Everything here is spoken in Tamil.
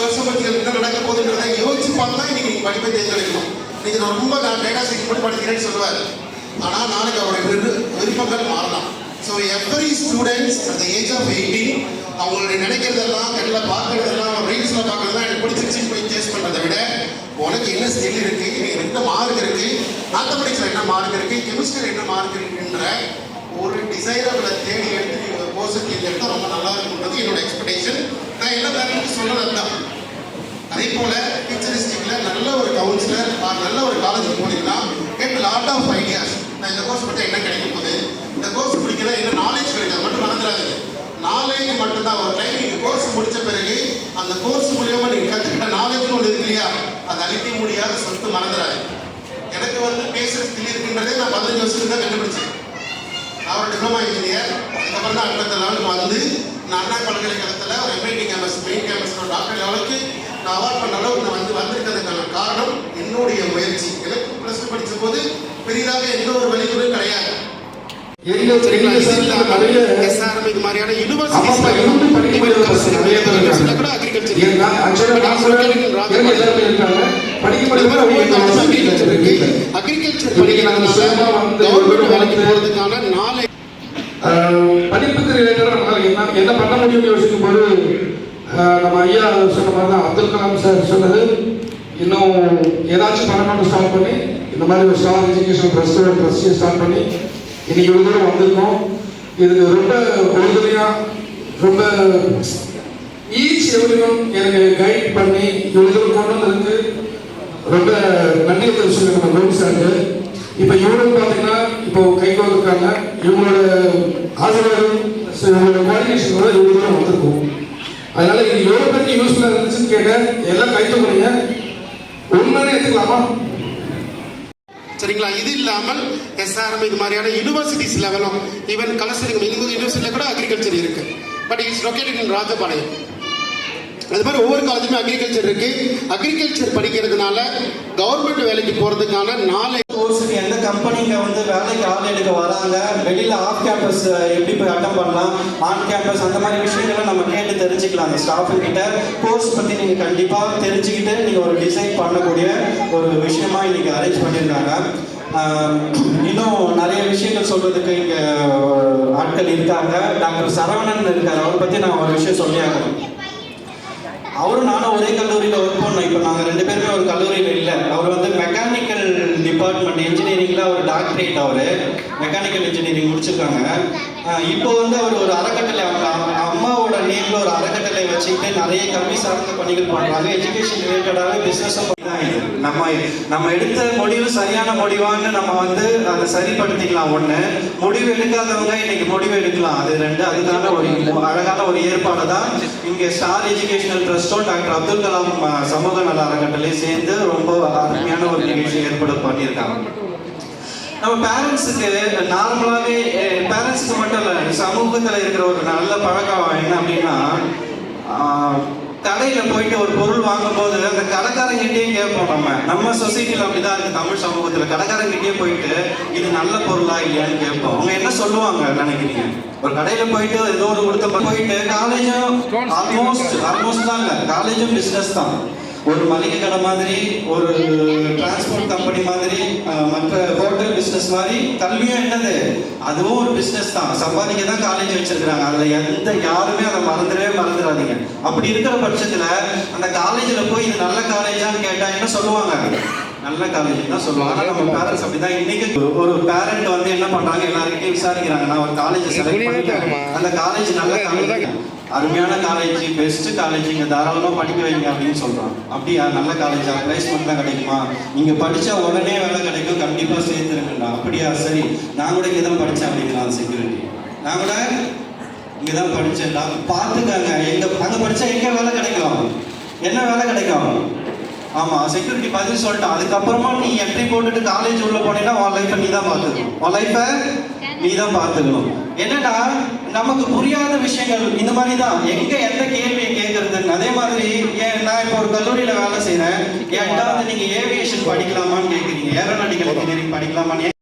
வருஷம் பற்றி என்ன நடக்க போகுதுன்றதை யோசிச்சு பார்த்தா இன்னைக்கு நீங்கள் படிப்பை தேர்ந்தெடுக்கணும். இன்னைக்கு ரொம்ப நான் டேட்டா சயின்ஸ் மட்டும் படிக்கிறேன்னு சொல்லுவார், ஆனால் நாளைக்கு அவருடைய விருப்பங்கள் மாறலாம். ஸோ எவ்ரி ஸ்டூடெண்ட்ஸ் அந்த ஏஜ் ஆஃப் 18 அவங்களுடைய நினைக்கிறதெல்லாம் கண்ணில் பார்க்கறதெல்லாம் ரீல்ஸில் பார்க்கறதெல்லாம் எனக்கு பிடிச்சிருச்சுன்னு போய் சேஸ் பண்ணுறதை விட உனக்கு என்ன ஸ்கில் இருக்குது, எனக்கு என்ன மார்க் இருக்குது, மேத்தமெட்டிக்ஸில் என்ன மார்க் இருக்குது, கெமிஸ்ட்ரியில் என்ன மார்க் இருக்குன்ற ஒரு டிசைரபிளை தேடி எடுத்து நீங்கள் ஒரு கோர்ஸை தேர்ந்தெடுத்தால் ரொம்ப நல்லா இருக்குன்றது என்னோட எக்ஸ்பெக்டேஷன். நான் என்ன பேரண்ட்ஸ் சொல்கிறது தான். அதே போல் டீச்சரிஸ்டிக்கில் நல்ல ஒரு கவுன்சிலர் நல்ல ஒரு காலேஜுக்கு போனீங்கன்னா கெட் லாட் ஆஃப் ஐடியாஸ். நான் இந்த கோர்ஸ் பற்றி என்ன கிடைக்கும் போது, இந்த கோர்ஸ் முடிக்கிறதா என்ன நாலேஜ் கிடைக்காது மட்டும் மறந்துடாது. நாலேஜ் மட்டும்தான். ஒரு டைம் நீங்கள் கோர்ஸ் முடித்த பிறகு அந்த கோர்ஸ் மூலியமாக நீங்கள் கற்றுக்கிட்ட நாலேஜ்னு ஒன்று இருக்கு இல்லையா, அது அழிக்க முடியாத சொத்து மறந்துடாது. எனக்கு பேசுகிற ஸ்கில் இருக்குன்றதே நான் 15 வருஷத்துக்கு தான் கண்டுபிடிச்சேன். நான் ஒரு டிப்ளமா இன்ஜினியர். அதுக்கப்புறம் தான் அடுத்த லெவலுக்கு வந்து நான் அண்ணா பல்கலைக்கழகத்தில் ஒரு MIT campus main campus doctor லெவலுக்கு நான் அவார்ட் பண்ண அளவுக்கு நான் வந்திருக்கிறதுக்கான காரணம் என்னுடைய முயற்சி. எனக்கு +2 படித்த போது பெரிதாக எந்த ஒரு வழிமுறையும் கிடையாது. SRM இது மாதிரியான யூனிவர்சிட்டிஸ்ல கூட அக்ரிகல்ச்சர் அக்ரிகல்ச்சர் படிக்கிறதுனால கவர்மெண்ட் வேலைக்கு போறதுக்கான நாளை படிப்புக்கு ரிலேட்டடாக நம்மளால் என்ன பண்ண முடியும்னு யோசிக்கும் போது நம்ம ஐயா சொன்ன மாதிரி தான் அப்துல் கலாம் சார் சொன்னது, இன்னும் ஏதாச்சும் பண்ணணும்னு ஸ்டார்ட் பண்ணி இந்த மாதிரி ஒரு ஸ்டார் எஜுகேஷன் ட்ரஸ்ட்டையும் ஸ்டார்ட் பண்ணி இன்னைக்கு இவ்வளோ தூரம் வந்திருக்கோம். இதுக்கு ரொம்ப உறுதுணையாக ரொம்ப ஈச் எவ்ரிவன் எனக்கு கைட் பண்ணி இவ்வளோ தூரம் கொண்டு வந்ததுக்கு ரொம்ப நன்றி தெரிவிச்சுங்க நம்ம கவுன் சாருக்கு. இப்போ இவங்களும் பார்த்தீங்கன்னா இப்போ கைகோல் இருக்காங்க. இவங்களோட ஆசிரியரும் இவங்களோட குவாலிஃபிகேஷனோட இவ்வளோ தூரம் வந்திருக்கும். அதனால இது எவ்வளோ பேருக்கு யூஸ்ஃபுல்லாக இருந்துச்சுன்னு கேட்க எல்லாம் கைத்த முடியுங்க. உண்மையான எடுத்துக்கலாமா? சரிங்களா? இது இல்லாமல் SRM இது மாதிரியான யூனிவர்சிட்டிஸ் லெவலும் ஈவன் கலசரிங்க யூனிவர்சிட்டியில் கூட அக்ரிகல்ச்சர் இருக்கு. But it's located in Rajapalayam. அது மாதிரி ஒவ்வொரு காலேஜுமே அக்ரிகல்ச்சர் இருக்கு. அக்ரிகல்ச்சர் படிக்கிறதுனால கவர்மெண்ட் வேலைக்கு போறதுக்கான நாளை கோர்ஸுக்கு எந்த கம்பெனிங்க வேலைக்கு ஆள் எடுக்க வராங்க, வெளியில் ஆஃப் கேம்பஸ் எப்படி போய் அட்டன் பண்ணலாம், ஆன் கேம்பஸ் அந்த மாதிரி விஷயங்களை நம்ம கேட்டு தெரிஞ்சுக்கலாம். அந்த ஸ்டாஃபு கிட்ட கோர்ஸ் பற்றி நீங்கள் கண்டிப்பாக தெரிஞ்சுக்கிட்டு நீங்கள் ஒரு டிசைன் பண்ணக்கூடிய ஒரு விஷயமா இன்னைக்கு அரேஞ்ச் பண்ணியிருக்காங்க. இன்னும் நிறைய விஷயங்கள் சொல்றதுக்கு இங்கே ஆட்கள் இருக்காங்க. டாக்டர் சரவணன் இருக்கார். அவரை பற்றி நான் ஒரு விஷயம் சொல்லி ஆகணும். அவரும் நானும் ஒரே கல்லூரியில் ஒர்க் பண்ணோம். இப்போ நாங்கள் 2 பேருமே ஒரு கல்லூரியில் இல்லை. அவர் மெக்கானிக்கல் டிபார்ட்மெண்ட் இன்ஜினியரிங்கில் அவர் டாக்டரேட், அவர் மெக்கானிக்கல் இன்ஜினியரிங் முடிச்சிருக்காங்க. இப்போ அவர் ஒரு அறக்கட்டளை, அவங்க அம்மாவோட நேமில் ஒரு அறக்கட்டளை வச்சுக்கிட்டு நிறைய கல்வி சார்ந்த பணிகள் பண்ணுறாங்க. எஜுகேஷன் ரிலேட்டடாகவே பிஸ்னஸும் தான். இது நம்ம எடுத்த முடிவு சரியான முடிவான்னு நம்ம அதை சரிப்படுத்திக்கலாம். ஒன்று, முடிவு எடுக்காதவங்க இன்னைக்கு முடிவு எடுக்கலாம். அது 2. அதுக்கான ஒரு அழகான ஒரு ஏற்பாடு தான் இங்கே ஸ்டார் எஜுகேஷனல் ட்ரஸ்ட்டும் டாக்டர் அப்துல் கலாம் சமூக நல அறக்கட்டளையும் சேர்ந்து ரொம்ப அருமையான ஒரு நிகழ்ச்சி ஏற்பாடு பண்ணியிருக்காங்க. நம்ம பேரண்ட்ஸுக்கு நார்மலாகவே பேரண்ட்ஸுக்கு மட்டும் இல்லை, சமூகத்தில் இருக்கிற ஒரு நல்ல பழக்கம் என்ன அப்படின்னா, கடையில் போயிட்டு ஒரு பொருள் வாங்கும்போது அந்த கடைக்காரங்கிட்டே கேட்போம். நம்ம சொசைட்டியில் அப்படிதான் இருக்குது. தமிழ் சமூகத்தில் கடைக்காரங்கிட்டே போயிட்டு இது நல்ல பொருளா இல்லையான்னு கேட்போம். அவங்க என்ன சொல்லுவாங்க நினைக்கிறீங்க? ஒரு கடையில் போயிட்டு ஏதோ ஒரு கொடுத்த போயிட்டு காலேஜும் ஆல்மோஸ்ட் தான் இல்லை, காலேஜும் பிஸ்னஸ் தான். ஒரு மளிகை கடை மாதிரி, ஒரு டிரான்ஸ்போர்ட் கம்பெனி மாதிரி, மற்ற ஹோட்டல் பிஸ்னஸ் மாதிரி கல்வியும் என்னது, அதுவும் ஒரு பிஸ்னஸ் தான். சம்பாதிக்க தான் காலேஜ் வச்சிருக்கிறாங்க. அதில் யாருமே அதை மறந்துடாதீங்க. அப்படி இருக்கிற பட்சத்தில் அந்த காலேஜில் போய் இது நல்ல காலேஜான்னு கேட்டால் என்ன சொல்லுவாங்க? நல்ல காலேஜ் தான் சொல்லுவாங்க. ஆனால் நம்ம பேரண்ட்ஸ் அப்படிதான். இன்னைக்கு ஒரு பேரண்ட் என்ன பண்றாங்க, எல்லாருக்கிட்டையும் விசாரிக்கிறாங்க. நான் ஒரு காலேஜ் செலக்ட் பண்ணிட்டேன், அந்த காலேஜ் நல்ல காலேஜ், அருமையான காலேஜ், பெஸ்ட் காலேஜ், இங்கே தாராளமாக படிக்க வைங்க அப்படின்னு சொல்கிறாங்க. அப்படியா? நல்ல காலேஜா? பிளேஸ்மெண்ட் தான் கிடைக்குமா? நீங்கள் படித்தா உடனே வேலை கிடைக்கும், கண்டிப்பாக சேர்த்துருக்குண்டா. அப்படியா? சரி, நான் கூட இங்கே தான் படித்தேன் அப்படிங்கிறான் செக்யூரிட்டி. நான் கூட இங்கே தான் படித்தேன்டா. பார்த்துக்காங்க, அங்கே படித்தா எங்கே வேலை கிடைக்கும், என்ன வேலை கிடைக்கும்? ஆமாம், செக்யூரிட்டி பதில் சொல்லிட்டான். அதுக்கப்புறமா நீ என்ட்ரி போட்டுட்டு காலேஜ் உள்ள போனீங்கன்னா உன் லைஃப்பை நீ தான் பார்த்துக்கணும். உன் லைஃப்பை நீ தான் பார்த்துக்கணும். என்னன்னா நமக்கு புரியாத விஷயங்கள் இந்த மாதிரி தான். எங்கே எந்த கேள்வியை கேட்கறதுன்னு. அதே மாதிரி நான் இப்போ ஒரு கல்லூரியில் வேலை செய்கிறேன். என்கிட்ட நீங்கள் ஏவியேஷன் படிக்கலாமான்னு கேட்குறீங்க, ஏரோநாட்டிக்கல் இன்ஜினியரிங் படிக்கலாமான்னு.